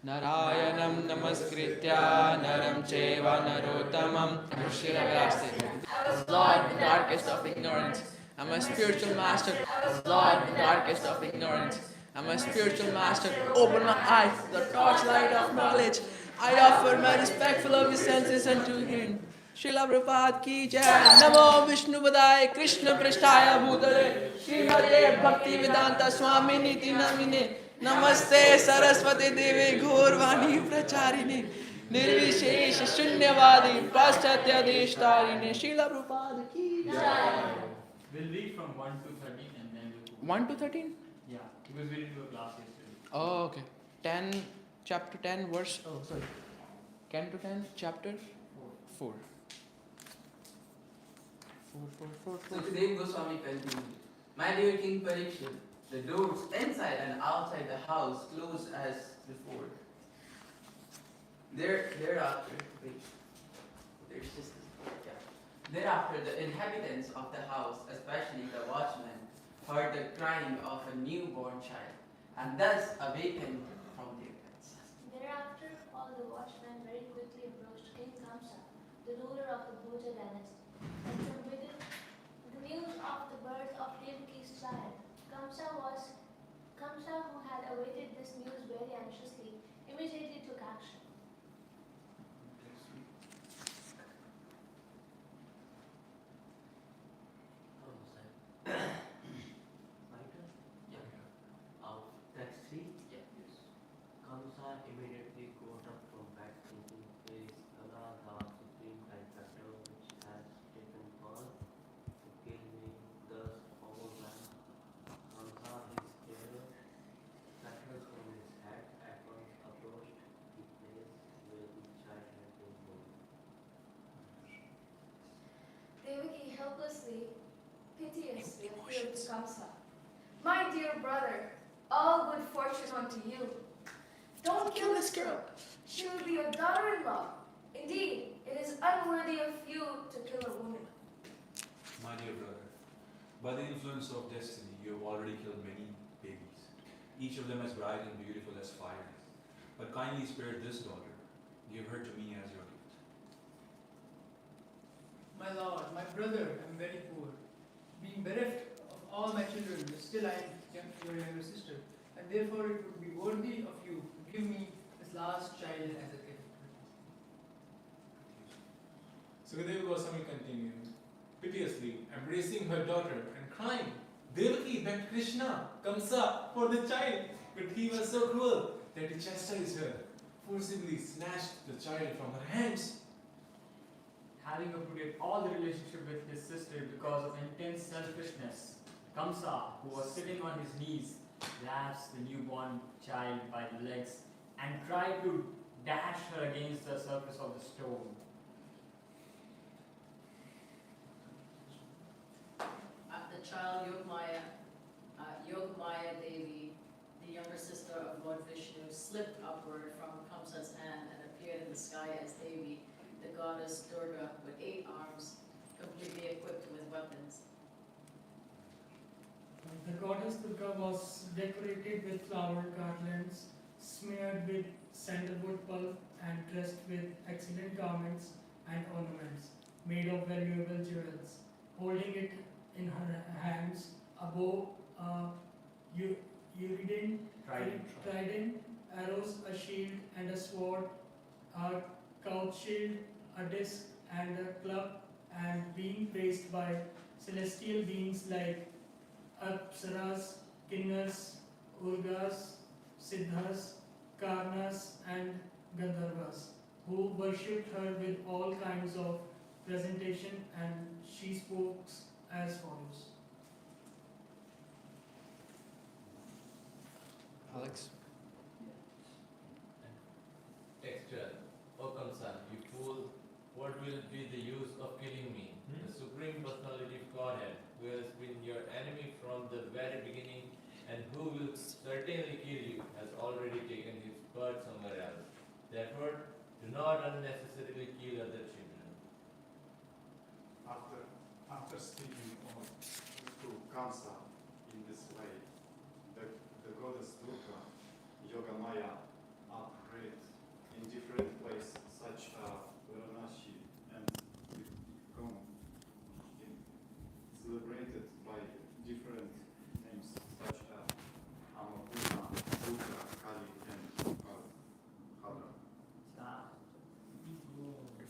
Narayanam namaskritya naram cheva narottamam Shrilavasti. I was Lord, the darkest of ignorance. I'm a spiritual master. I was Lord, the darkest of ignorance. I'm a spiritual master. Open my eyes, the torchlight of knowledge. I offer my respectful obeisances unto him. Srila Prabhupada ki jai. Namo Vishnu Padaya Krishna Prishtaya Bhutale Srimate Bhakti Vedanta Swami Niti Namine Namaste Saraswati Devi Gaurvani Pracharine Nirvishesh Shunyavadi Paschatya Deshtarine Srila Prabhupada ki jai. We'll read from 1 to 13 and then we'll go. 1 to 13? Yeah, because we didn't do a class yesterday. Oh, okay. 10, chapter 10, verse. Oh, sorry. 10 to 10, chapter 4. 4. So today Goswami continued. My dear King Parikshit, the doors inside and outside the house closed as before. Thereafter, the inhabitants of the house, especially the watchmen, heard the crying of a newborn child, and thus awakened from their beds. Thereafter, all the watchmen very quickly approached King Kamsa, the ruler of the Bhoja dynasty, and transmitted the news of the birth of Devaki's child. Kamsa, who had awaited this news very anxiously, immediately took action. Text 3? Yeah. Yes. Kamsa immediately got up from bed thinking, there is Allah, the supreme benefactor, which has taken birth to kill me, thus overwhelmed. Kamsa, his terror scattered from his head, at once approached the place where the child had been born. Devaki helplessly, piteously appealed to Kamsa. My dear brother, all good fortune unto you. Don't kill this girl. She will be your daughter-in-law. Indeed, it is unworthy of you to kill a woman. My dear brother, by the influence of destiny, you have already killed many babies, each of them as bright and beautiful as fire. But kindly spare this daughter. Give her to me as your gift. My lord, my brother, I am very poor. Being bereft of all my children, still I am your younger sister, and therefore it would be worthy of you to give me this last child as a gift. Sukadeva Goswami continued, piteously embracing her daughter and crying, Devaki begged Krishna, Kamsa, for the child, but he was so cruel that he chastised her, forcibly snatched the child from her hands. Having uprooted all the relationship with his sister because of intense selfishness, Kamsa, who was sitting on his knees, grasped the newborn child by the legs and tried to dash her against the surface of the stone. The child Yogamaya Devi, the younger sister of Lord Vishnu, slipped upward from Kamsa's hand and appeared in the sky as Devi, the goddess Durga, with 8 arms, completely equipped with weapons. The goddess Durga was decorated with flower garlands, smeared with sandalwood pulp, and dressed with excellent garments and ornaments made of valuable jewels. Holding it in her hands, a bow, a trident, arrows, a shield, and a sword, a couch shield, a disc, and a club, and being praised by celestial beings like Apsaras, Kinnars, Urgas, Siddhas, Karnas, and Gandharvas, who worshipped her with all kinds of presentation, and she spoke as follows. Alex? Text 12. O Kamsa, you fool, what will be the use of killing me? The Supreme Personality of Godhead, who has been your enemy from the very beginning and who will certainly kill you, has already taken his birth somewhere else. Therefore, do not unnecessarily kill other children. After speaking to Kamsa in this way, the goddess Durga, Yogamaya,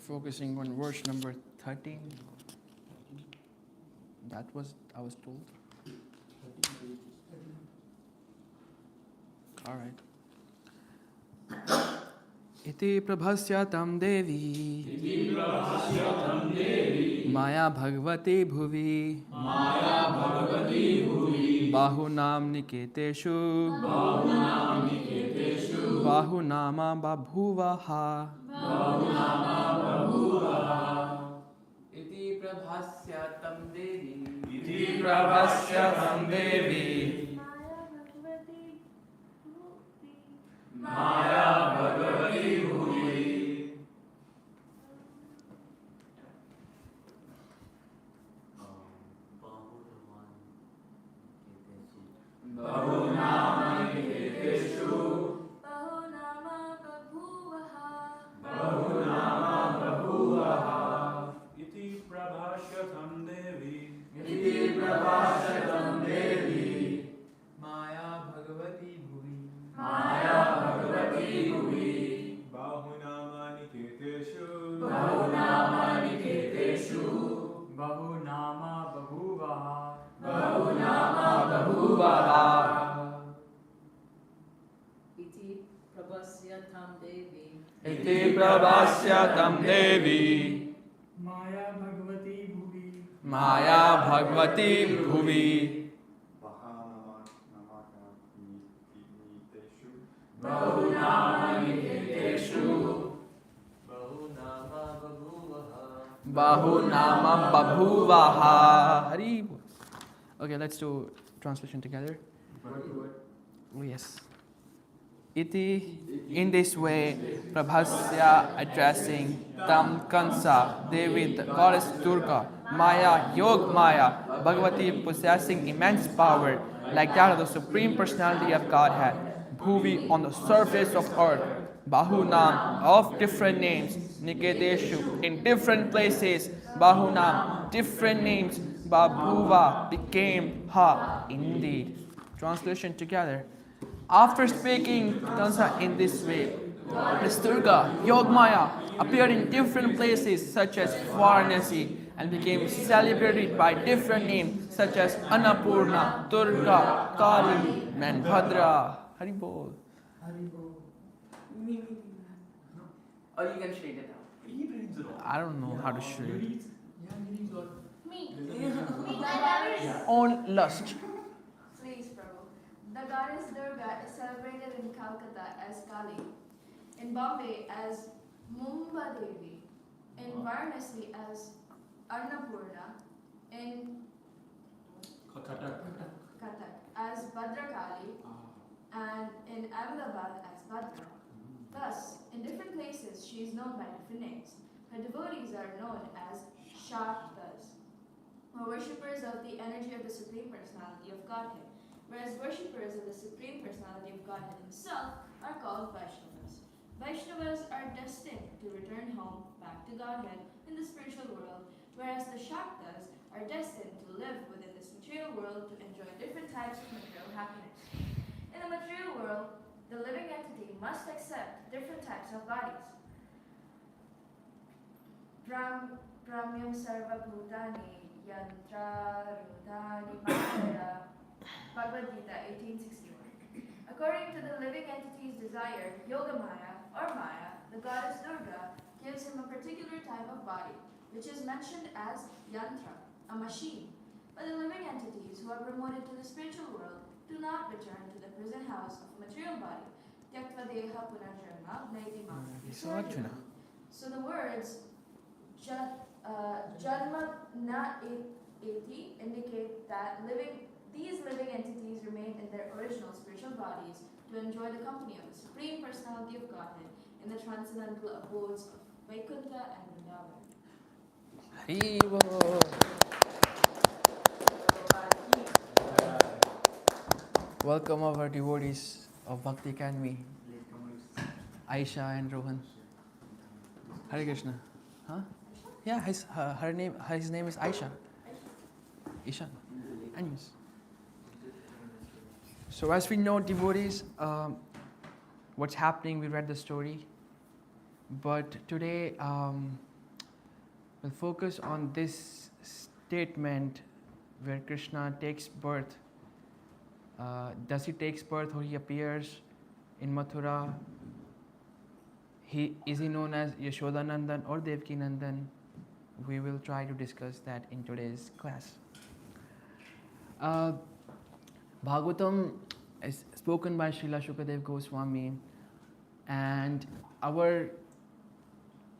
focusing on verse number 13. That was, I was told. All right. Iti prabhasya tam devi Maya bhagavati bhuvi Bahunam niketeshu Bahunama babhuvaha Iti prabhasya tam devi. Iti prabhasya tam devi Maya Maya Bhagavati bhagavati bhuvi Bahunam Bahunam Bahunama babhuvaha. Bahunama babhuvaha इति प्रभाष्यतं देवी Iti prabhasyatam devi Maya bhagavati bhuvi. Maya bhagavati bhuvi बाहुनामानिकेतेषु Bahunama niketeshu Bahunama bahuvaha. Bahunama babhuvaha Iti prabhasya tam devi. Iti prabhasyatam devi Maya Bhagavati Bhuvi. Maya bhagavati bhuvi Bahanamakaniteषु Bahunama niketeshu Bahunama babhuvaha. Bahunama babhuvaha Hari bol. Okay, let's do translation together. Oh, yes. Iti, in this way, Prabhasya addressing Tam Kansa, Devi, the goddess Durga, Maya, Yog Maya, Bhagavati possessing immense power like that of the Supreme Personality of Godhead, Bhuvi on the surface of earth, Bahunam of different names, Niketeshu in different places, Bahunam different names, Babhuva became Ha indeed. Translation together. After speaking Kansa in this way, Miss Durga, Yogmaya, appeared in different places such as Varanasi and became celebrated by different names such as Annapurna, Durga, Kali, and Bhadra. Hari Bol. Or you can shade it out. I don't know how to shade. Me. Me, the goddess. On lust. Please, Prabhu. The goddess Durga is celebrated in Calcutta as Kali, in Bombay as Mumba Devi, in Varanasi as Annapurna, in Kathak as Bhadrakali, and in Ahmedabad as Bhadra. Thus, in different places, she is known by different names. Her devotees are known as Shaktas, or worshippers of the energy of the Supreme Personality of Godhead, whereas worshippers of the Supreme Personality of Godhead himself are called Vaishnavas. Vaishnavas are destined to return home back to Godhead in the spiritual world, whereas the Shaktas are destined to live within this material world to enjoy different types of material happiness. In the material world, the living entity must accept different types of bodies. Pramyam sarva bhutani yantra rudhani maya. Bhagavad Gita 1861. According to the living entity's desire, Yogamaya or Maya, the goddess Durga, gives him a particular type of body, which is mentioned as yantra, a machine. But the living entities who are promoted to the spiritual world do not return to the prison house of a material body. Tyaktva deha punarjanma naiti mamati sarjuna. So the words janma na eti indicate that these living entities remain in their original spiritual bodies to enjoy the company of the Supreme Personality of Godhead in the transcendental abodes of Vaikuntha and Vrindavan. Hari Bol. Welcome our devotees of Bhakti Academy, Aisha and Rohan. Hare Krishna. Huh? Yeah, his name is Aisha. Isha. Anyways. So as we know, devotees, what's happening, we read the story. But today, We'll focus on this statement where Krishna takes birth. Does he takes birth or he appears in Mathura? Is he known as Yashodanandan or Devaki Nandan? We will try to discuss that in today's class. Bhagavatam is spoken by Srila Shukadev Goswami, and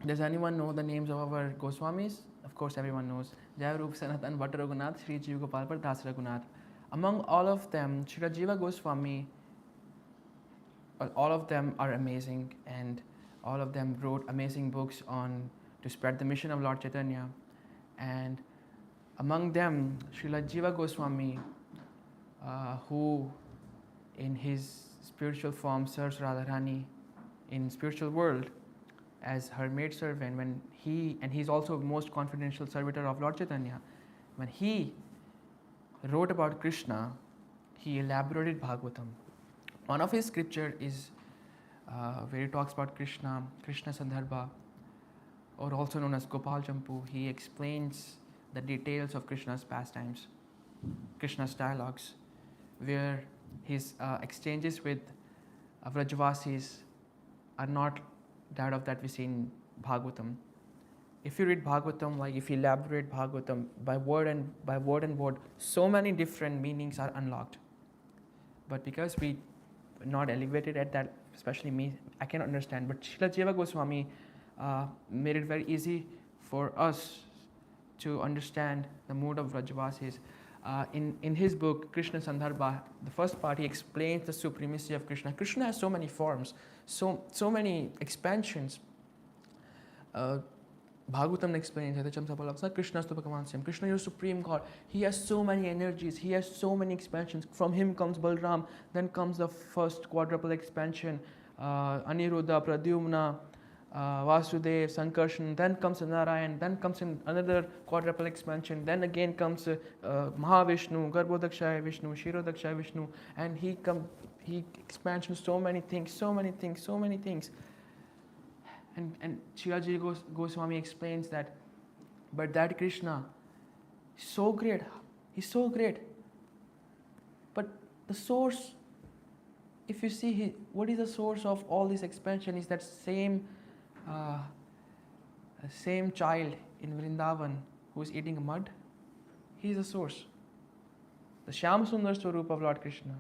does anyone know the names of our Goswamis? Of course, everyone knows. Jai Rup Sanatan Bhatta Raghunath, Sri Jiva Gopal Das Raghunath. Among all of them, Srila Jiva Goswami, all of them are amazing, and all of them wrote amazing books to spread the mission of Lord Chaitanya. And among them, Srila Jiva Goswami, who in his spiritual form serves Radharani in spiritual world as her maid servant, he's also most confidential servitor of Lord Chaitanya. When he wrote about Krishna, he elaborated Bhagavatam. One of his scripture is where he talks about Krishna Sandarbha, or also known as Gopal Champu. He explains the details of Krishna's pastimes, Krishna's dialogues, where his exchanges with Vrajvasis are not that we see in Bhagavatam. If you read Bhagavatam, like if you elaborate Bhagavatam by word and word, so many different meanings are unlocked. But because we not elevated at that, especially me, I cannot understand. But Srila Jiva Goswami made it very easy for us to understand the mood of Vrajvasis. In his book, Krishna Sandarbha, the first part, he explains the supremacy of Krishna. Krishna has so many forms, so many expansions. Bhagavatam explains, Krishna Krishna, your supreme God. He has so many energies, he has so many expansions. From him comes Balram, then comes the first quadruple expansion, Aniruddha, Pradyumna, Vasudev, Sankarshan, then comes Narayan, then comes in another quadruple expansion, then again comes Mahavishnu, Garbhodakshaya Vishnu, Shirodakshaya Vishnu, and he expands so many things. And Srila Goswami explains that, but that Krishna is so great, he's so great. But the source, if you see what is the source of all this expansion, is that same child in Vrindavan who is eating mud. He is the source. The Shyam Sundar Swarup of Lord Krishna,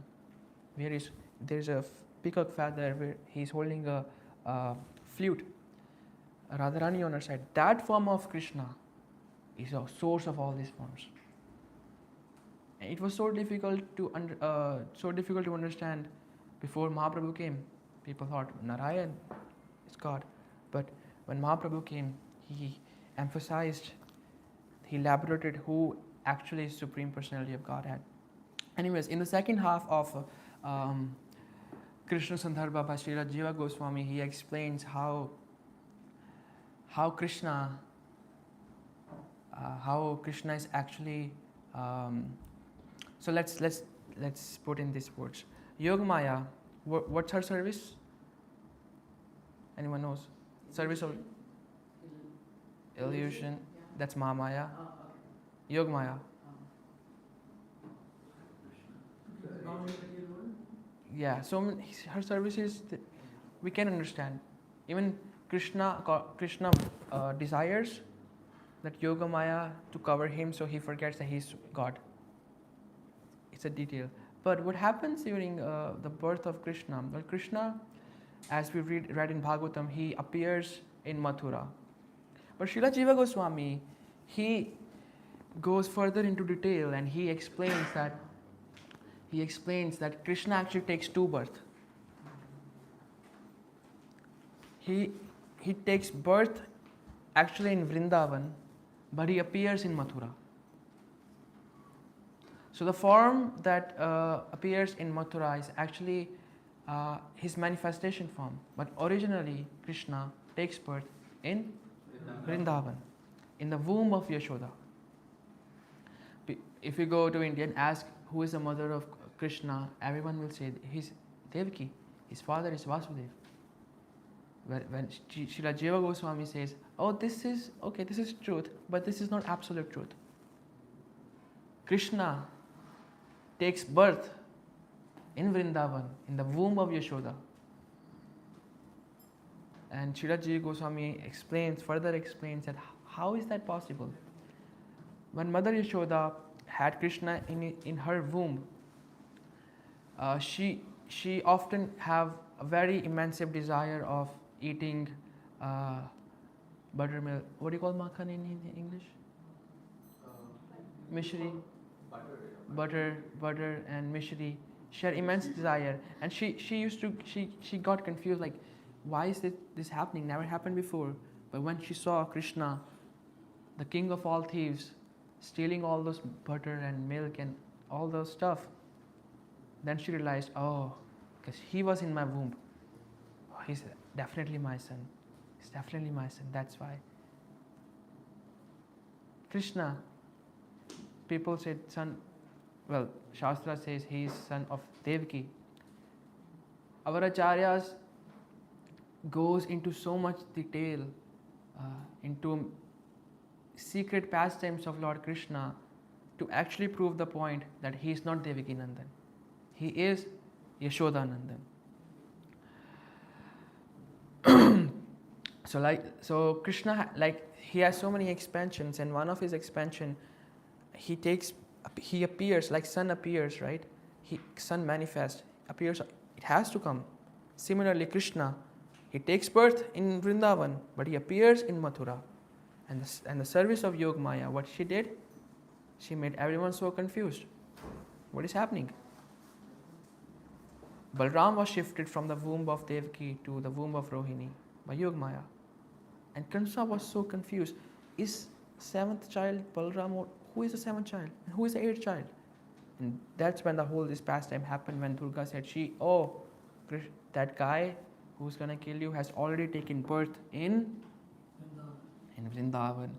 where there's a peacock feather where he's holding a flute, Radharani on her side. That form of Krishna is a source of all these forms. And it was so difficult to understand before Mahaprabhu came. People thought Narayan is God. But when Mahaprabhu came, he elaborated who actually is Supreme Personality of Godhead. Anyways, in the second half of Krishna Sandarbha by Srila Jiva Goswami, he explains how Krishna is actually. So let's put in these words. Yogamaya, what's her service? Anyone knows? Service of illusion. That's Mahamaya. Yogamaya. Yeah. So her service is we can understand. Even Krishna desires that Yogamaya to cover him, so he forgets that he's God. It's a detail. But what happens during the birth of Krishna? Well, Krishna, as we read in Bhagavatam, he appears in Mathura. But Srila Jiva Goswami, he goes further into detail and he explains that Krishna actually takes two births. He takes birth actually in Vrindavan, but he appears in Mathura. So the form that appears in Mathura is actually his manifestation form, but originally Krishna takes birth in Vrindavan, in the womb of Yashoda. If you go to India and ask who is the mother of Krishna, everyone will say he's Devaki. His father is Vasudev. when Srila Jiva Goswami says, oh, this is truth, but this is not absolute truth. Krishna takes birth in Vrindavan, in the womb of Yashoda. And Srila Jiva Goswami further explains that how is that possible? When Mother Yashoda had Krishna in her womb, she often have a very immense desire of eating buttermilk. What do you call makhan in English? Mishri. Butter and mishri. She had immense desire, and she got confused, like, why is this happening? Never happened before. But when she saw Krishna, the king of all thieves, stealing all those butter and milk and all those stuff, then she realized, oh, because he was in my womb. Oh, he's definitely my son. He's definitely my son. That's why. Krishna, people said son, well, Shastra says he is son of Devaki. Our acharyas goes into so much detail into secret pastimes of Lord Krishna to actually prove the point that he is not Devaki Nandan. He is Yashoda Nandan. So Krishna, he has so many expansions, and one of his expansion, he appears, like sun appears, right? Sun manifests, appears, it has to come. Similarly, Krishna, he takes birth in Vrindavan, but he appears in Mathura. And the service of Yog Maya, what she did, she made everyone so confused. What is happening? Balram was shifted from the womb of Devaki to the womb of Rohini by Yog Maya. And Krishna was so confused. Is seventh child Balram, or who is the seventh child? And who is the eighth child? And that's when this pastime happened, when Durga said, that guy who's going to kill you has already taken birth in Vrindavan.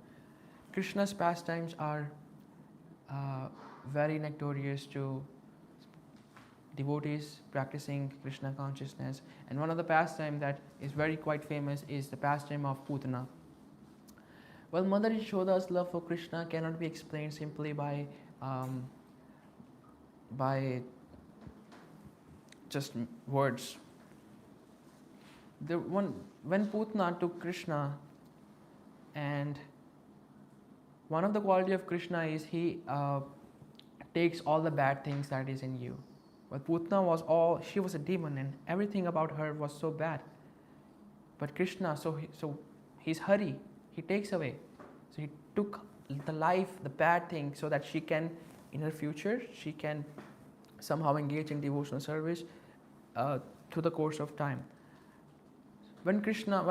Krishna's pastimes are very notorious to devotees practicing Krishna consciousness. And one of the pastimes that is quite famous is the pastime of Putana. Well, Mother Yashoda's love for Krishna cannot be explained simply by just words. When Putana took Krishna, and one of the quality of Krishna is he takes all the bad things that is in you. But Putana she was a demon, and everything about her was so bad. But Krishna, so he's Hari, he takes away. So he took the bad thing, so that she can, in her future, she can somehow engage in devotional service through the course of time. When Krishna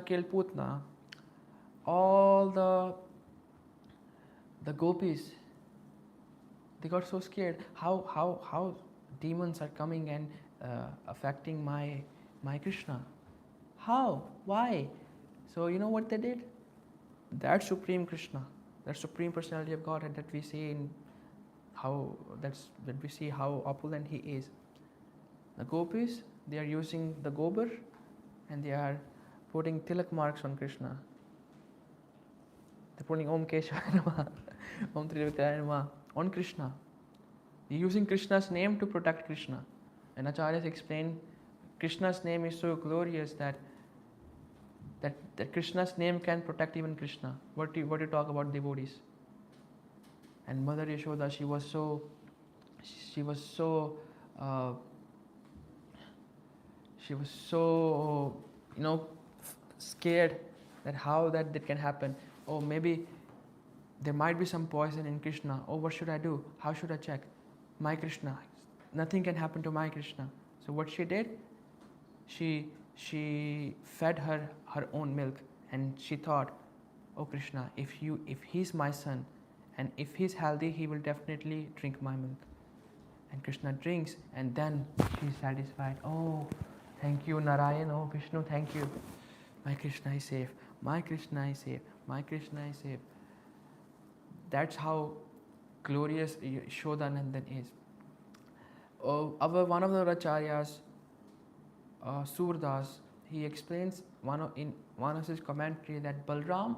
killed Putana, all the gopis, they got so scared. How demons are coming and affecting my Krishna? How? Why? So you know what they did? That Supreme Krishna, that Supreme Personality of Godhead that we see how opulent he is. The gopis, they are using the gobar and they are putting tilak marks on Krishna. They're putting Om Keshaya Namaha, Om Trivikraya Namaha on Krishna. They're using Krishna's name to protect Krishna. And Acharyas explain Krishna's name is so glorious that Krishna's name can protect even Krishna. What do you talk about devotees? And Mother Yashoda, she was so scared that how that can happen. Oh, maybe there might be some poison in Krishna. Oh, what should I do? How should I check? My Krishna, nothing can happen to my Krishna. So what she did, she fed her own milk, and she thought, oh Krishna, if he's my son, and if he's healthy, he will definitely drink my milk. And Krishna drinks, and then she's satisfied. Oh, thank you, Narayan. Oh, Vishnu, thank you. My Krishna is safe. My Krishna is safe. My Krishna is safe. That's how glorious Yashodanandan is. One of the Acharyas, Surdas, he explains in one of his commentary that Balram,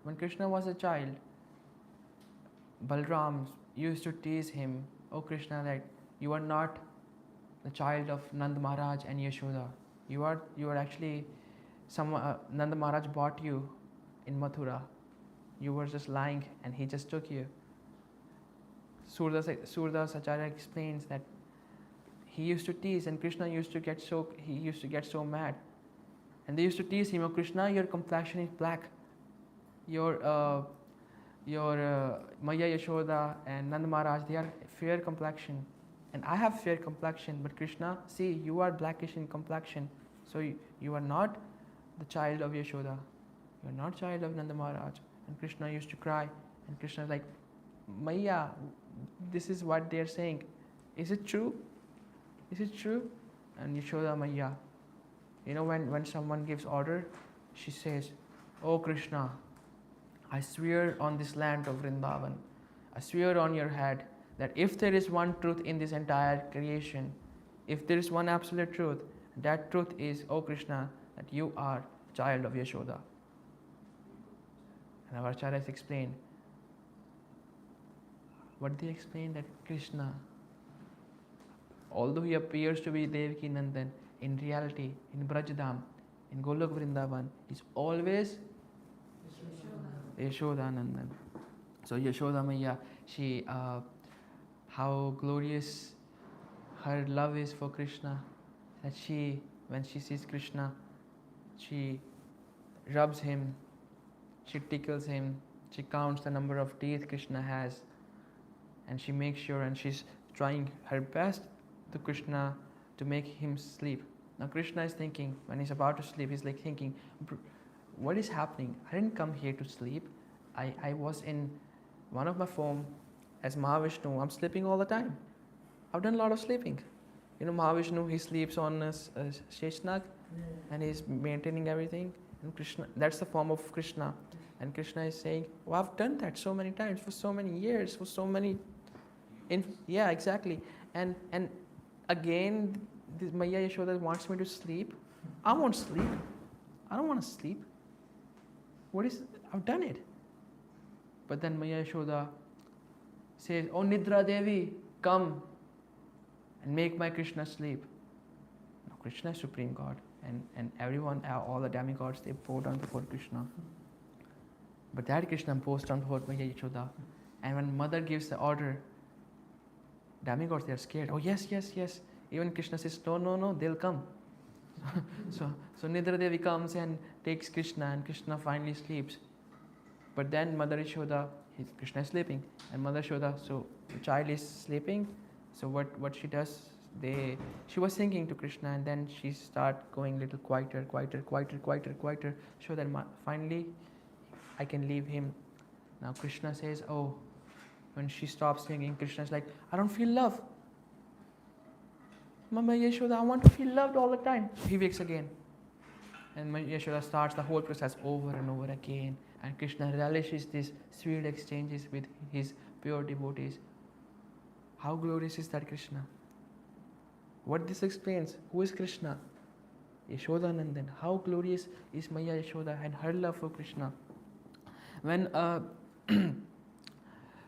when Krishna was a child, Balram used to tease him, "Oh Krishna, that you are not the child of Nand Maharaj and Yashoda. You are actually Nand Maharaj bought you in Mathura. You were just lying and he just took you." Surdas Acharya explains that he used to tease, and Krishna used to get so mad, and they used to tease him, "Oh Krishna, your complexion is black. Your Maya Yashoda and Nand Maharaj, they are fair complexion, and I have fair complexion, but Krishna, see, you are blackish in complexion, so you are not the child of Yashoda. You are not child of Nand Maharaj." And Krishna used to cry, and Krishna is like, "Maya, this is what they are saying. Is it true? Is it true?" And Yashoda Maya, when someone gives order, she says, "Oh Krishna, I swear on this land of Vrindavan, I swear on your head that if there is one truth in this entire creation, if there is one absolute truth, that truth is, oh Krishna, that you are child of Yashoda." And our acharyas explain, what they explain, that Krishna, although he appears to be Devaki Nandan, in reality, in Brajdham, in Golok Vrindavan, is always Yashoda Nandan. So Yashoda Maya, she, how glorious her love is for Krishna, that when she sees Krishna, she rubs him, she tickles him, she counts the number of teeth Krishna has, and she makes sure, and she's trying her best to Krishna to make him sleep. Now Krishna is thinking, when he's about to sleep, he's like thinking, what is happening? I didn't come here to sleep. I was in one of my form as Mahavishnu. I'm sleeping all the time. I've done a lot of sleeping. Mahavishnu, he sleeps on a Sheshnag, and he's maintaining everything. And Krishna, that's the form of Krishna. And Krishna is saying, "Oh, I've done that so many times, for so many years, for so many..." Yeah, exactly. And again, this Maya Yashoda wants me to sleep. I won't sleep. I don't want to sleep. I've done it. But then Maya Yashoda says, "Oh Nidra Devi, come and make my Krishna sleep." Now Krishna is Supreme God, and everyone, all the demigods, they bow down before Krishna. But that Krishna bows down before Maya Yashoda. And when mother gives the order, demigods, they are scared. "Oh yes, yes, yes." Even Krishna says, "No, no, no, they'll come." So Nidra Devi comes and takes Krishna, and Krishna finally sleeps. But then Mother Yashoda, Krishna is sleeping, and Mother Yashoda, so the child is sleeping. So what she does, she was singing to Krishna, and then she start going little quieter, so that finally I can leave him. Now Krishna says, "Oh," when she stops singing, Krishna is like, "I don't feel love. Mama Yashoda, I want to feel loved all the time." So he wakes again. And Yashoda starts the whole process over and over again. And Krishna relishes these sweet exchanges with his pure devotees. How glorious is that Krishna? What this explains, who is Krishna? Yashoda Nandan. How glorious is Maya Yashoda and her love for Krishna. When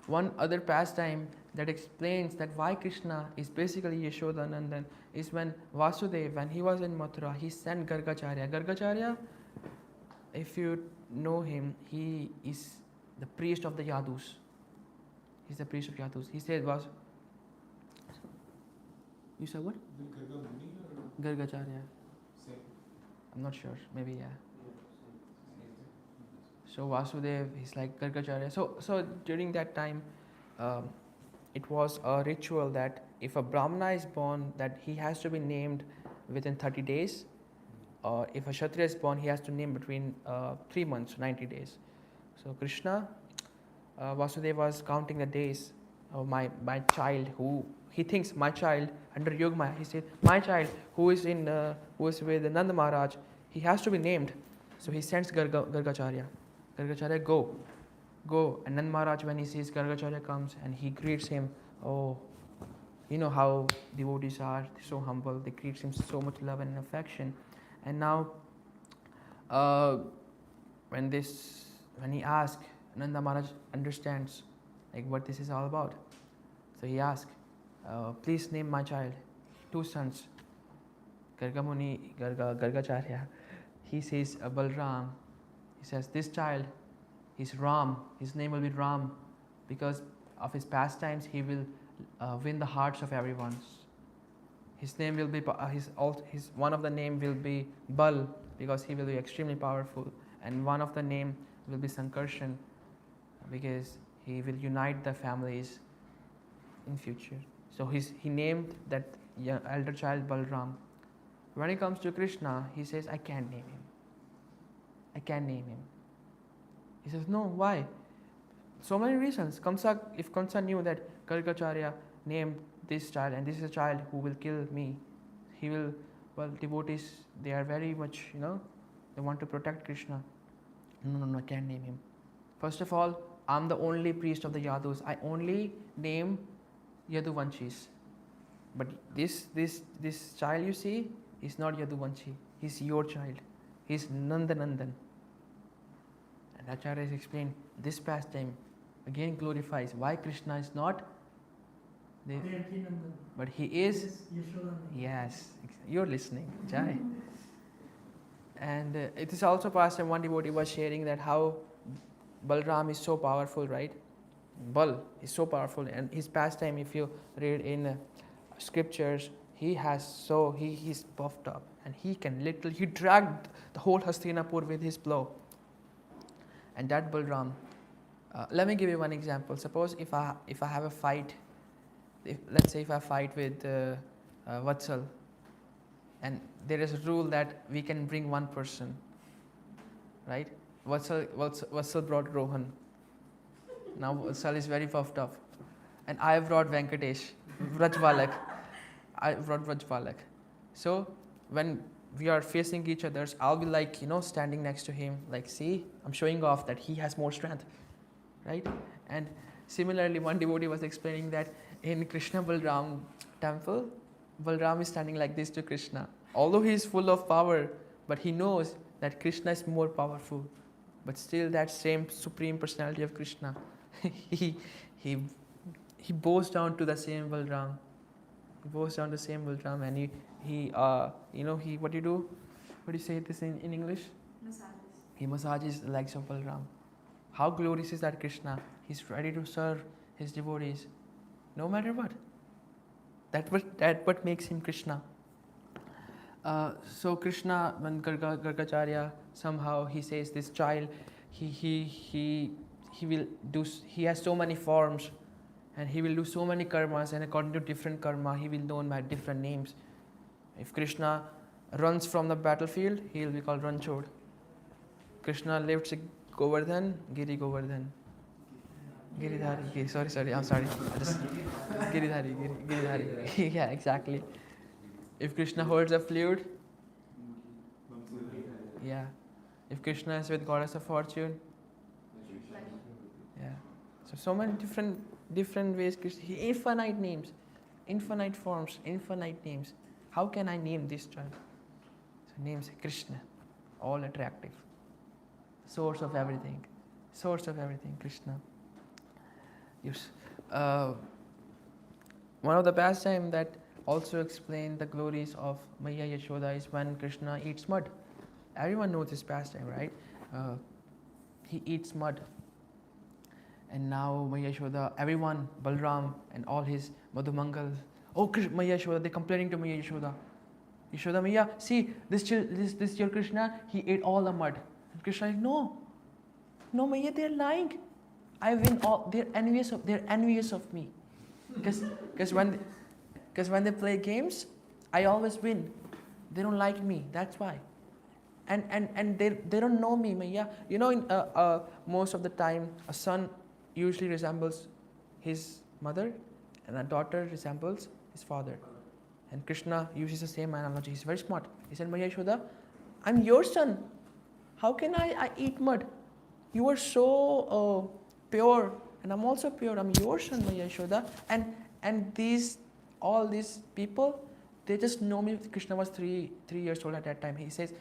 one other pastime that explains that why Krishna is basically Yashoda Nandan is when Vasudev, when he was in Mathura, he sent Gargacharya. Gargacharya, if you know him, he is the priest of the Yadus. He's the priest of Yadus. He said, you said what? Gargacharya. I'm not sure. Maybe, yeah. So Vasudev, he's like Gargacharya. So during that time, it was a ritual that if a Brahmana is born, that he has to be named within 30 days. If a Kshatriya is born, he has to name between 3 months, 90 days. So Krishna, Vasudeva was counting the days of my child, who he thinks my child under Yogmaya. He said, my child who is with Nanda Maharaj, he has to be named. So he sends Gargacharya. Gargacharya, go. And Nanda Maharaj, when he sees Gargacharya comes and he greets him, oh, you know how devotees are, so humble. They greet him so much love and affection. And now, when he asked, Nanda Maharaj understands like what this is all about. So he asked, please name my child. 2 sons. Gargacharya. He says Balram. He says this child is Ram. His name will be Ram because of his pastimes. He will win the hearts of everyone. His name will be one of the name will be Bal because he will be extremely powerful, and one of the name will be Sankarshan because he will unite the families in future. So he named that elder child Balram. When it comes to Krishna, he says, I can't name him. I can't name him. He says, no, why? So many reasons. If Kamsa knew that Gargacharya named this child and this is a child who will kill me, he will, devotees, they are very much, they want to protect Krishna. No, I can't name him. First of all, I'm the only priest of the Yadus. I only name Yaduvanshis. But this child you see is not Yaduvanshi. He's your child. He's Nandanandan. And Acharya has explained this pastime again glorifies why Krishna is not but he is Yashoda. Yes, you're listening, Jai. And it is also pastime one devotee was sharing that how Balram is so powerful, right? Bal is so powerful, and his pastime, if you read in scriptures, he's puffed up, and he dragged the whole Hastinapur with his blow. And that Balram, let me give you one example. Suppose if I have a fight, let's say if I fight with Vatsal, and there is a rule that we can bring one person, right? Vatsal brought Rohan. Now Vatsal is very puffed up, and I brought Venkatesh, Vrajvalak. I brought Vrajvalak. So when we are facing each other, I'll be like, standing next to him, like, see, I'm showing off that he has more strength, right? And similarly, one devotee was explaining that in Krishna Balram temple, Balram is standing like this to Krishna. Although he is full of power, but he knows that Krishna is more powerful. But still that same supreme personality of Krishna, he bows down to the same Balram. He bows down to the same Balram, and what do you do? What do you say this in English? Massages. He massages the legs of Balram. How glorious is that Krishna? He's ready to serve his devotees, no matter what. That what makes him Krishna. So Krishna, when Gargacharya somehow he says this child, he has so many forms, and he will do so many karmas, and according to different karma, he will be known by different names. If Krishna runs from the battlefield, he will be called Ranchod. Krishna lifts Govardhan, Giri Govardhan. Giridhari, sorry, I'm sorry. Giridhari. Yeah, exactly. If Krishna holds a flute, yeah. If Krishna is with Goddess of Fortune, yeah. So many different ways. Infinite names, infinite forms, infinite names. How can I name this child? So names Krishna, all attractive. Source of everything, Krishna. Yes. One of the pastime that also explain the glories of Maya Yashoda is when Krishna eats mud. Everyone knows this pastime, right? He eats mud. And now Maya Yashoda, everyone, Balram and all his Madhumangal, Maya Yashoda, they're complaining to Maya Yashoda. Yashoda Maya, see, this your Krishna, he ate all the mud. And Krishna is like, no, Maya, they're lying. I win all. They're envious of me, because when they play games, I always win. They don't like me. That's why. And they don't know me, Maya. In most of the time, a son usually resembles his mother, and a daughter resembles his father. And Krishna uses the same analogy. He's very smart. He said, Maya Yashoda, I'm your son. How can I eat mud? You are so pure, and I'm also pure. I'm your son, Maya Yashoda. And all these people, they just know me. Krishna was three years old at that time. He says,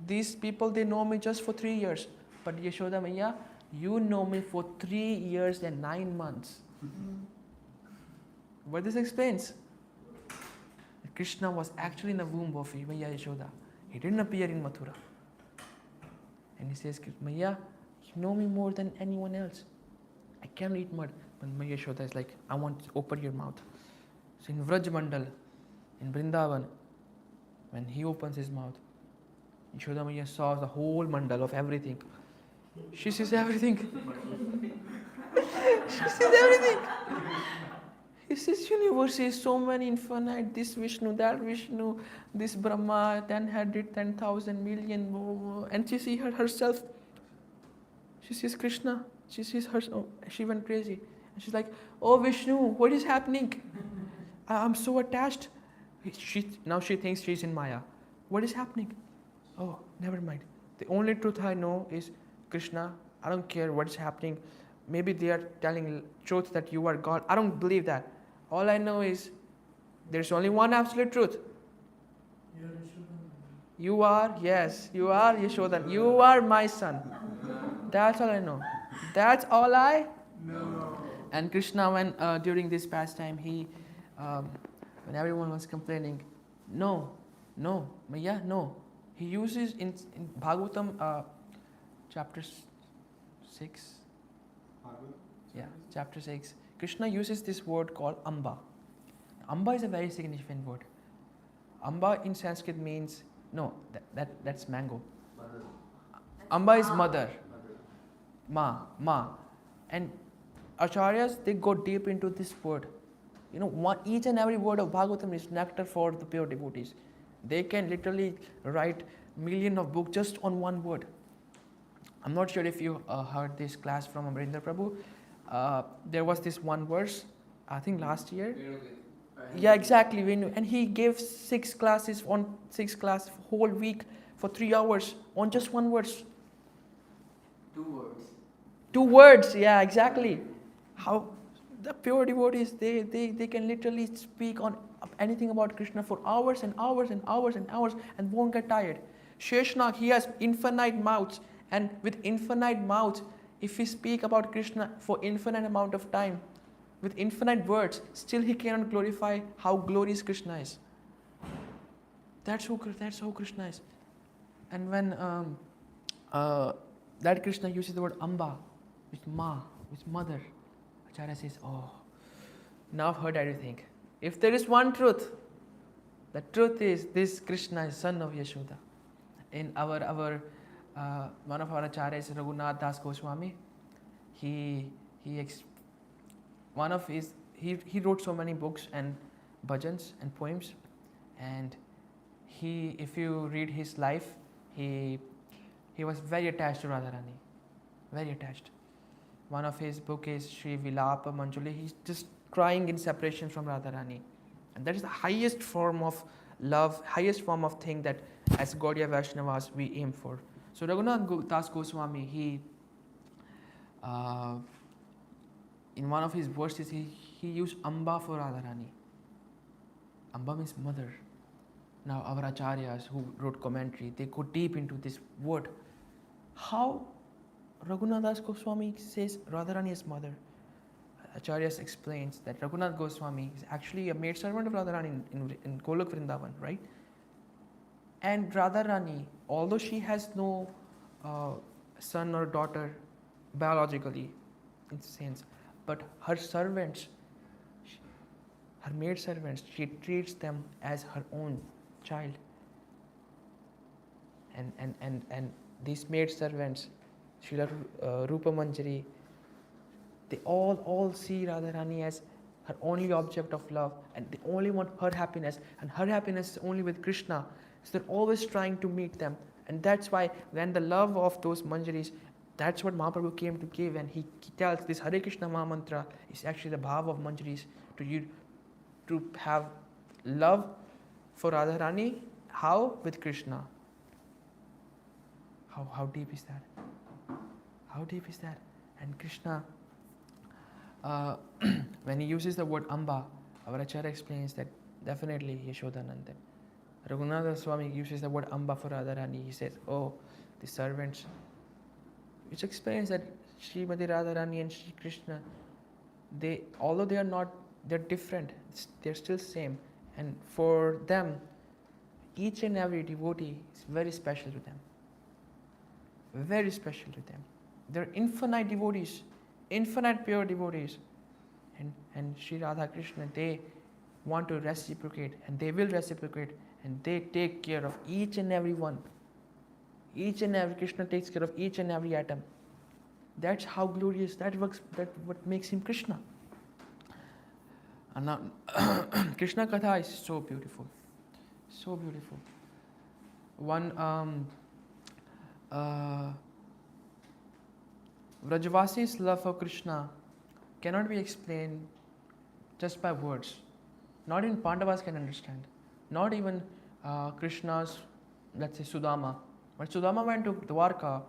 these people, they know me just for 3 years. But Yashoda Maiya, you know me for 3 years and 9 months. What this explains? Krishna was actually in the womb of Maiya Yashoda. He didn't appear in Mathura. And he says, Maiya, you know me more than anyone else. I can't eat mud. But Maiya Yashoda is like, I want to open your mouth. So in Vraj Mandal, in Vrindavan, when he opens his mouth, Yashoda Maiya saw the whole mandal of everything. She sees everything. She sees everything. He says, universe is so many infinite, this Vishnu, that Vishnu, this Brahma, 10,000, 10,000 million, and she sees herself. She sees Krishna. She sees her. Oh, she went crazy. And she's like, oh Vishnu, what is happening? I'm so attached. Now she thinks she's in Maya. What is happening? Oh, never mind. The only truth I know is Krishna. I don't care what is happening. Maybe they are telling truth that you are God. I don't believe that. All I know is there's only one absolute truth. You are, yes, you are Yashodan. You are my son. That's all I know. That's all I know. And Krishna, when during this pastime, when everyone was complaining, no, Maiya, no. He uses in Bhagavatam chapter 6. Yeah, chapter 6. Krishna uses this word called Amba. Amba is a very significant word. Amba in Sanskrit means, that's mango. Amba is mother. Ma. And Acharyas, they go deep into this word. Each and every word of Bhagavatam is nectar for the pure devotees. They can literally write millions of books just on one word. I'm not sure if you heard this class from Nityananda Prabhu. There was this one verse, I think last year. Yeah, exactly. And he gave 6 classes whole week for 3 hours on just one verse. 2 words. 2 words, yeah, exactly. How the pure devotees, they can literally speak on anything about Krishna for hours and hours and hours and hours and won't get tired. Sheshnag, he has infinite mouths, and with infinite mouths, if we speak about Krishna for infinite amount of time, with infinite words, still he cannot glorify how glorious Krishna is. That's who Krishna is. And when that Krishna uses the word Amba, with Ma, with mother, Acharya says, oh, now I've heard everything. If there is one truth, the truth is this Krishna is son of Yashoda. In our one of our acharyas, Raghunath Das Goswami, he wrote so many books and bhajans and poems, and if you read his life, he was very attached to Radharani, very attached. One of his book is Sri Vilapa Manjuli. He's just crying in separation from Radharani, and that is the highest form of love, highest form of thing that as Gaudiya Vaishnavas we aim for. So Raghunath Das Goswami, he in one of his verses he used Amba for Radharani. Amba means mother. Now our acharyas who wrote commentary, they go deep into this word. How Raghunath Das Goswami says Radharani is mother. Acharyas explains that Raghunath Goswami is actually a maidservant of Radharani in Golok Vrindavan, right? And Radharani, although she has no son or daughter biologically, in sense, but her servants, her maid servants, she treats them as her own child. And these maid servants, Srila Rupa Manjari, they all see Radharani as her only object of love, and they only want her happiness, and her happiness is only with Krishna. So they're always trying to meet them. And that's why when the love of those Manjaris, that's what Mahaprabhu came to give, and he tells this Hare Krishna Maha Mantra is actually the bhav of Manjaris to have love for Radharani. How? With Krishna. How deep is that? How deep is that? And Krishna, when he uses the word Amba, our Acharya explains that Definitely Yashodanandan. Raghunatha Swami uses the word Amba for Radharani. He says, oh, the servants, which explains that Srimati Radharani and Shri Krishna, although they are not, they're different, they're still same. And for them, each and every devotee is very special to them. Very special to them. They're infinite devotees, infinite pure devotees. And Sri Radha Krishna, they want to reciprocate, and they will reciprocate, and they take care of each and every one. Each and every, Krishna takes care of each and every atom. That's how glorious, that what makes him Krishna. And now, Krishna Katha is so beautiful. So beautiful. One, Vrajavasi's love for Krishna cannot be explained just by words. Not even Pandavas can understand. Not even Krishna's, let's say, Sudama. When Sudama went to Dwarka,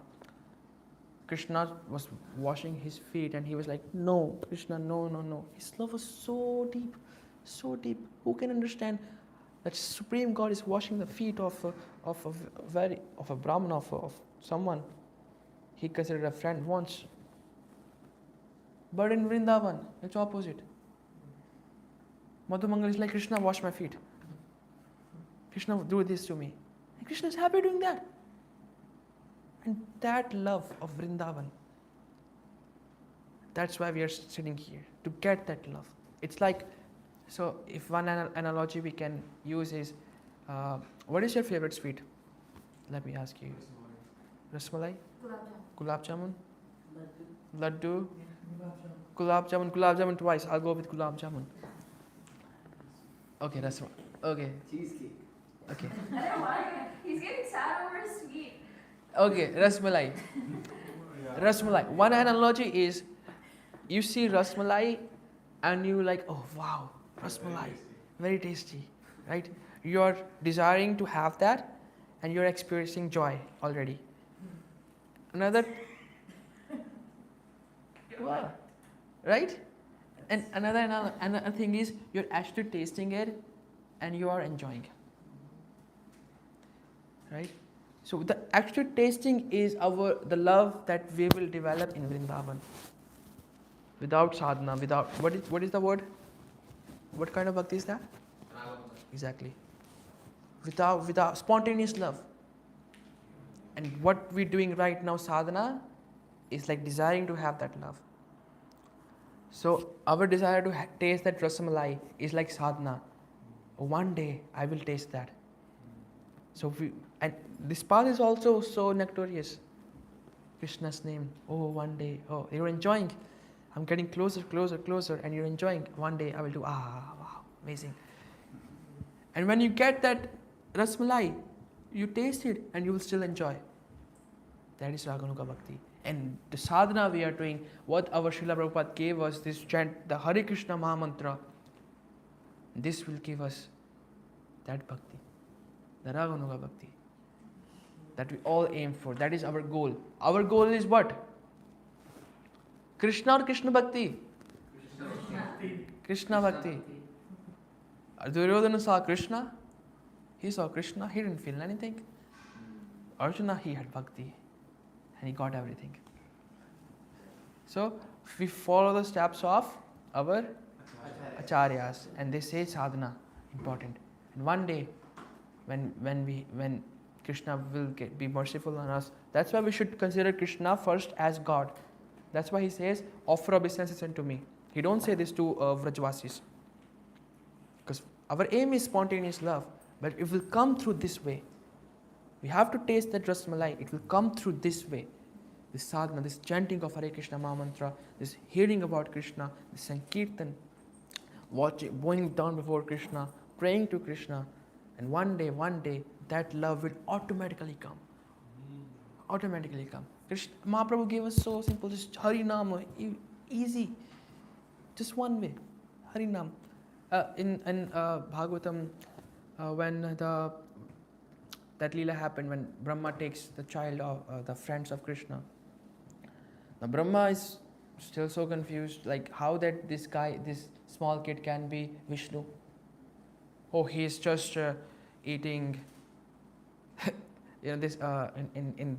Krishna was washing his feet and he was like, no, Krishna, no, no, no. His love was so deep, so deep. Who can understand that Supreme God is washing the feet of a Brahman, of someone he considered a friend once? But in Vrindavan, it's opposite. Madhumangal is like, Krishna, wash my feet. Krishna, do this to me. And Krishna is happy doing that. And that love of Vrindavan, that's why we are sitting here, to get that love. It's like, so if one analogy we can use is, what is your favorite sweet? Let me ask you. Rasmalai? Gulab Jamun? Laddu? Gulab Jamun twice. I'll go with Gulab Jamun. Okay, Rasmalai. Okay. Cheesecake. Okay. I don't know why. He's getting sad over his sweet. Okay, Rasmalai. Rasmalai. One analogy is, you see Rasmalai and you like, oh wow, Rasmalai, very tasty, right? You're desiring to have that and you're experiencing joy already. Another, wow, right? And another thing is, you're actually tasting it and you are enjoying, right? So the actual tasting is the love that we will develop in Vrindavan. Without sadhana, without, what is the word? What kind of bhakti is that? Exactly. Without spontaneous love. And what we're doing right now, sadhana, is like desiring to have that love. So our desire to taste that rasamalai is like sadhana. One day I will taste that. So and this path is also so nectorious. Krishna's name. Oh, one day. Oh, you're enjoying. I'm getting closer, closer, closer, and you're enjoying. One day I will do. Wow, amazing. And when you get that rasmalai, you taste it and you will still enjoy. That is Raganuga Bhakti. And the sadhana we are doing, what our Srila Prabhupada gave us, this chant, the Hare Krishna Mahamantra, this will give us that bhakti, the Raganuga Bhakti, that we all aim for. That is our goal. Our goal is what? Krishna or Krishna Bhakti? Krishna Bhakti. Duryodhana saw Krishna. He saw Krishna. He didn't feel anything. Arjuna, he had Bhakti. And he got everything. So, we follow the steps of our acharyas. And they say sadhana, important. And one day, when Krishna will be merciful on us, that's why we should consider Krishna first as God. That's why he says, offer obeisances unto me. He don't say this to Vrajvasis. Because our aim is spontaneous love. But it will come through this way. We have to taste that rasmalai. It will come through this way. This sadhana, this chanting of Hare Krishna Mahamantra, this hearing about Krishna, this sankirtan, watching, going down before Krishna, praying to Krishna. And one day, that love will automatically come. Automatically come. Krishna, Mahaprabhu gave us so simple, just Harinam, easy. Just one way, Harinam. In Bhagavatam, when that Leela happened, when Brahma takes the child of the friends of Krishna. Now Brahma is still so confused, like how that this small kid can be Vishnu. oh, he's just eating. This in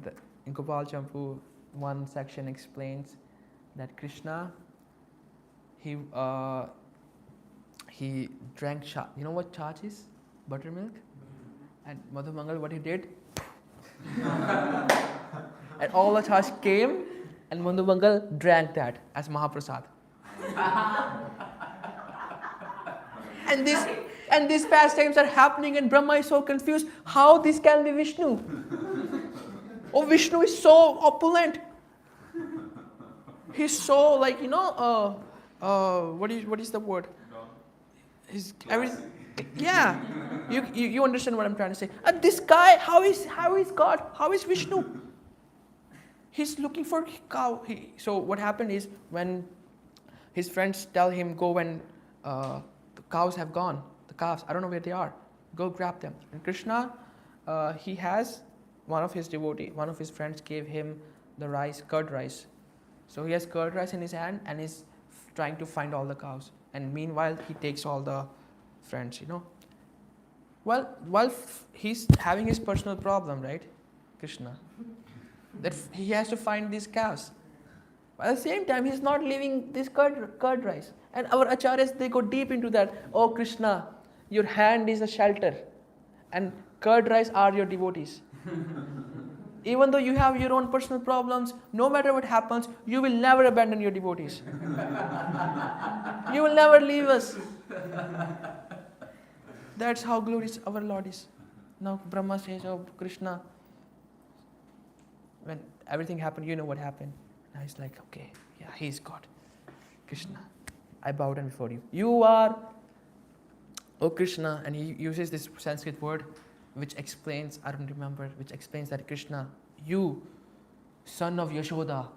Gopal Champu, one section explains that Krishna, he drank cha. You know what chach is? Buttermilk. And Madhu Mangal, what he did? And all the chach came, and Madhu Mangal drank that as Mahaprasad. And these pastimes are happening, and Brahma is so confused. How this can be Vishnu? Oh, Vishnu is so opulent. He's so what is the word? He's yeah. You understand what I'm trying to say? This guy, how is God? How is Vishnu? He's looking for cow. So what happened is, when his friends tell him, go when the cows have gone, the calves, I don't know where they are, go grab them. And Krishna, he has one of his friends gave him the rice, curd rice. So he has curd rice in his hand and is trying to find all the cows. And meanwhile, he takes all the friends, Well, while he's having his personal problem, right, Krishna, that he has to find these cows. But at the same time, he's not leaving this curd rice. And our acharyas, they go deep into that. Oh, Krishna, your hand is a shelter, and curd rice are your devotees. Even though you have your own personal problems, no matter what happens, you will never abandon your devotees. You will never leave us. That's how glorious our Lord is. Now Brahma says, oh Krishna, when everything happened, you know what happened. Now he's like, okay, yeah, he's God. Krishna, I bow down before you. You are, oh Krishna, and he uses this Sanskrit word which explains, I don't remember, which explains that Krishna, you, son of Yashoda,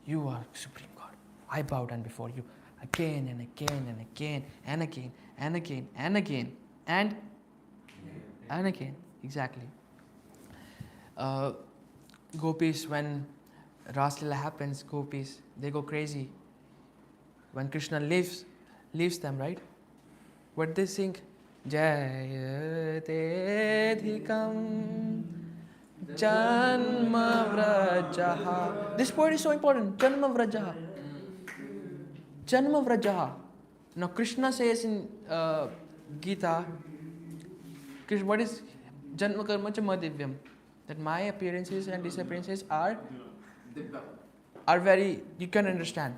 you are Supreme God. I bow down before you again and again and again and again and again and again and again. Exactly. Gopis, when Ras Leela happens, gopis, they go crazy. When Krishna leaves them, right? What they sing? Jayatedhikam Janma Vrajaha. This word is so important. Janma Vrajaha. Janma Vrajaha. Now Krishna says in Gita, what is Janma Karma Cha Madivyam? That my appearances and disappearances are very, you can understand.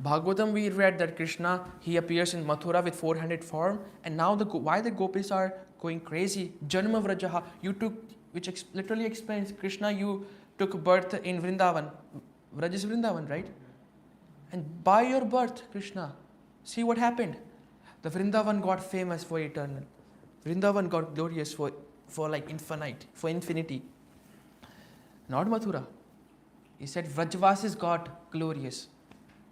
Bhagavatam, we read that Krishna, he appears in Mathura with 400 form, and now why the gopis are going crazy. Janma Vrajaha, you took, which literally explains, Krishna, you took birth in Vrindavan. Vraj is Vrindavan, right? And by your birth, Krishna, see what happened. The Vrindavan got famous for eternal. Vrindavan got glorious for like infinity. Not Mathura. He said Vrajvasis got glorious.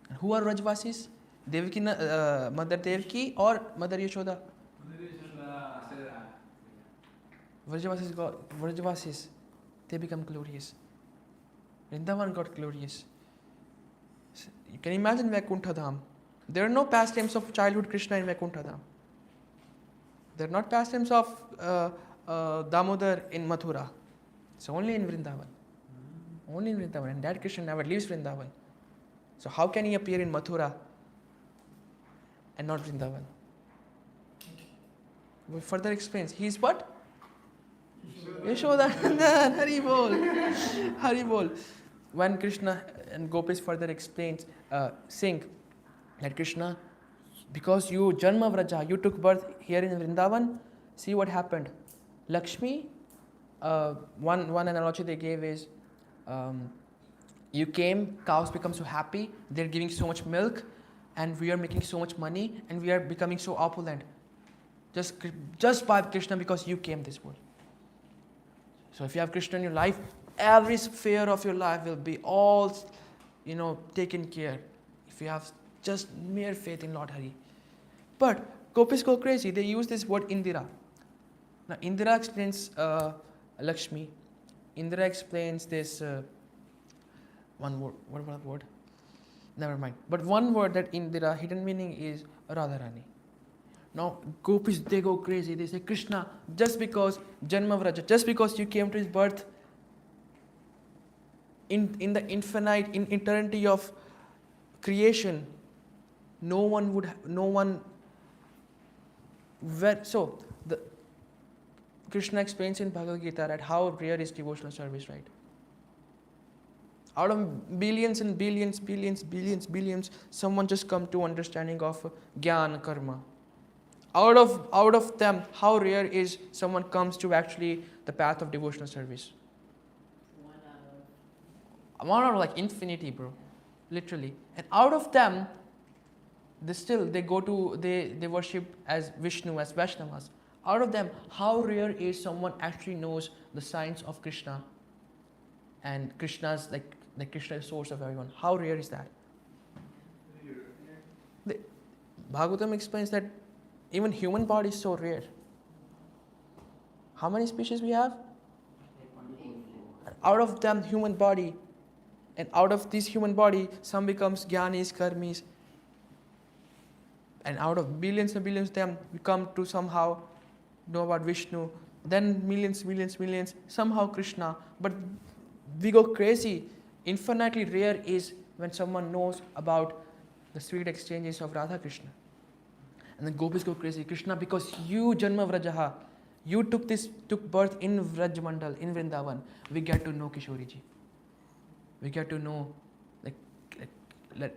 And who are Vrajvasis? Devaki, Mother Devaki or Mother Yashoda? Vrajvasis, they become glorious. Vrindavan got glorious. You can imagine Vaikuntha Dham. There are no pastimes of childhood Krishna in Vaikuntha Dham. There are not pastimes of Damodar in Mathura. It's only in Vrindavan. Only in Vrindavan. And that Krishna never leaves Vrindavan. So how can he appear in Mathura and not Vrindavan? Well, further explains. He is what? Yashodanandan. Hari Bol. Hari Bol. When Krishna and Gopis further explains, sing that Krishna, because you Janma Vraja, you took birth here in Vrindavan, see what happened. Lakshmi, one analogy they gave is, you came, cows become so happy, they're giving so much milk, and we are making so much money, and we are becoming so opulent. Just by Krishna, because you came this world. So if you have Krishna in your life, every sphere of your life will be all, taken care. If you have just mere faith in Lord Hari. But gopis go crazy. They use this word Indira. Now Indira explains Lakshmi. Indira explains this one word. What about that word? Never mind. But one word that Indira, hidden meaning is Radharani. Now, gopis, they go crazy. They say, Krishna, just because Janmavraja, just because you came to his birth in the infinite, in eternity of creation, no one, so, Krishna explains in Bhagavad Gita that how rare is devotional service, right? Out of billions and billions, someone just come to understanding of Gyan, Karma. Out of them, how rare is someone comes to actually the path of devotional service? One out of like infinity, bro. Literally. And out of them, they worship as Vishnu, as Vaishnavas. Out of them, how rare is someone actually knows the science of Krishna and Krishna's like Krishna is source of everyone? How rare is that? Bhagavatam explains that even human body is so rare. How many species we have? Out of them, human body, and out of this human body, some becomes Gyanis, Karmis, and out of billions and billions of them, we come to somehow know about Vishnu, then millions, somehow Krishna. But we go crazy. Infinitely rare is when someone knows about the sweet exchanges of Radha Krishna. And then gopis go crazy. Krishna, because you, Janma Vrajaha, you took birth in Vraj Mandal, in Vrindavan, we get to know Kishori ji. We get to know, like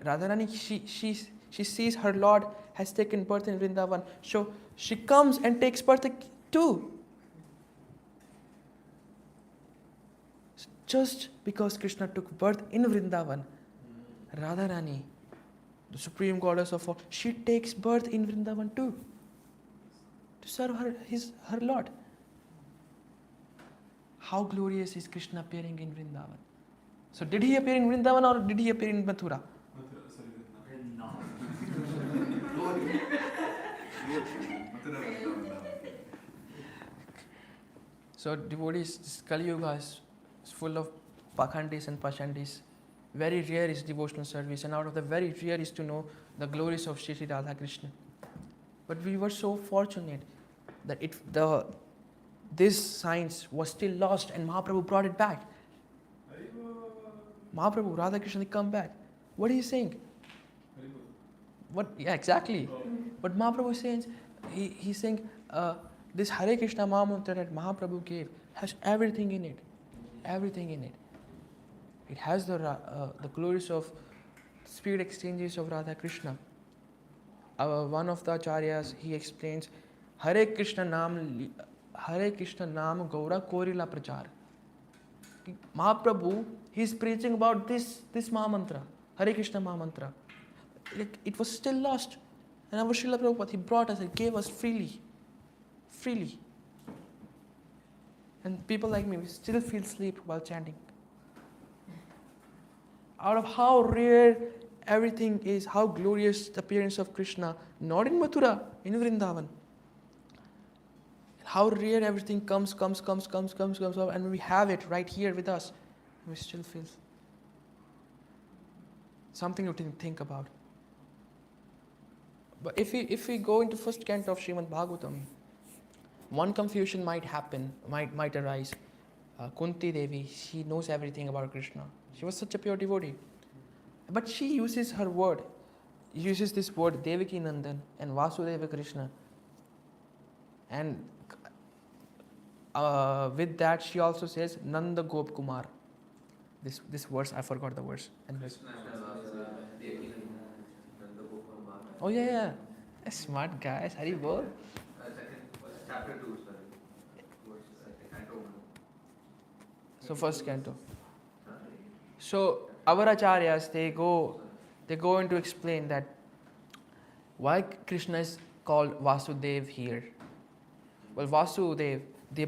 Radharani, she sees her Lord has taken birth in Vrindavan. So she comes and takes birth too. Just because Krishna took birth in Vrindavan, Radharani, the supreme goddess of all, she takes birth in Vrindavan too. To serve her Lord. How glorious is Krishna appearing in Vrindavan? So did he appear in Vrindavan or did he appear in Mathura? So devotees, this Kali Yuga is full of Pakhandis and Pashandis. Very rare is devotional service, and out of the very rare is to know the glories of Shri Radha Krishna. But we were so fortunate that this science was still lost and Mahaprabhu brought it back. Mahaprabhu, Radha Krishna, they come back. What is he saying? What? Yeah, exactly. But Mahaprabhu is saying, he's saying, this Hare Krishna Mahamantra that Mahaprabhu gave has everything in it. Everything in it. It has the glories of spirit exchanges of Radha Krishna. One of the acharyas, he explains, Hare Krishna Naam Gaura Korila Prachar. Mahaprabhu, he's preaching about this Mahamantra, Hare Krishna Mahamantra. It was still lost. And our Srila Prabhupada, he brought us, he gave us freely. And people like me, we still feel sleep while chanting. Out of how rare everything is, how glorious the appearance of Krishna, not in Mathura, in Vrindavan. How rare everything comes, and we have it right here with us. We still feel something to think about. But if we go into first canto of Srimad Bhagavatam, one confusion might happen, might arise. Kunti Devi, she knows everything about Krishna. She was such a pure devotee. But she uses this word Devaki Nandan and Vasudeva Krishna. And with that she also says Nanda Gop Kumar. This verse, I forgot the verse. Oh yeah. A smart guy. Hari bol. Chapter 2, sorry. So first canto. So our acharyas, they go into explain that why Krishna is called Vasudev here. Well, Vasudev, they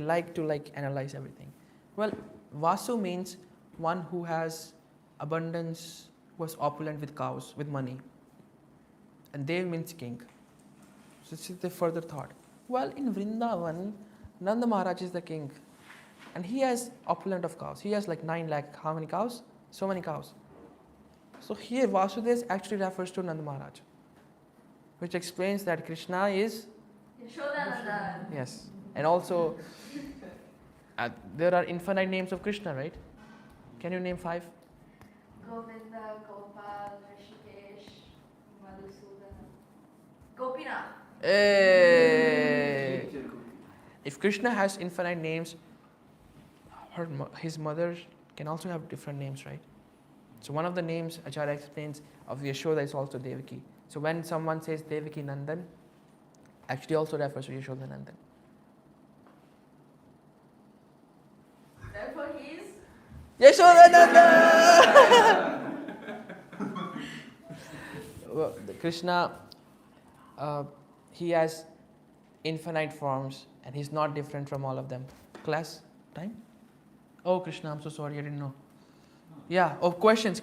like to analyze everything. Well, Vasu means one who has abundance, was opulent with cows, with money. And Dev means king. So this is the further thought. Well, in Vrindavan, Nanda Maharaj is the king. And he has opulent of cows. He has like 9 lakh. How many cows? So many cows. So here Vasudev actually refers to Nanda Maharaj. which explains that Krishna is Yashodananda. yes, and also there are infinite names of Krishna, right? Can you name 5? Govinda, Gopal, Rishikesh, Madhusudana, Gopinath. Hey. If Krishna has infinite names, his mother can also have different names, right? So one of the names Acharya explains of Yashoda is also Devaki. So when someone says Devaki Nandan, actually also refers to Yashoda Nandan. Therefore he is Yashoda Nandan! Well, Krishna, he has infinite forms and he's not different from all of them. Class, time? Oh Krishna, I'm so sorry, I didn't know. Yeah, oh questions.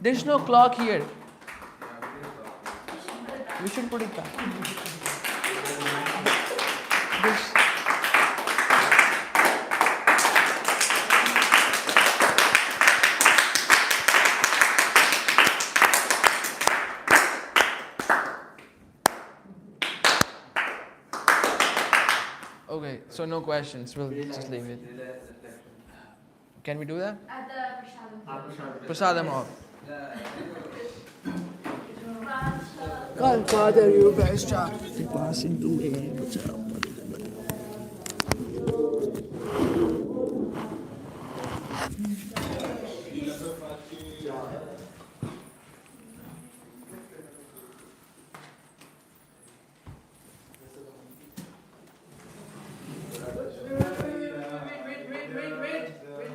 There's no clock here. We should put it back. This. Okay, so no questions. We'll just leave it. Can we do that? at the Prasadam off. Prasadam. Godfather, you guys start passing to me. Wait.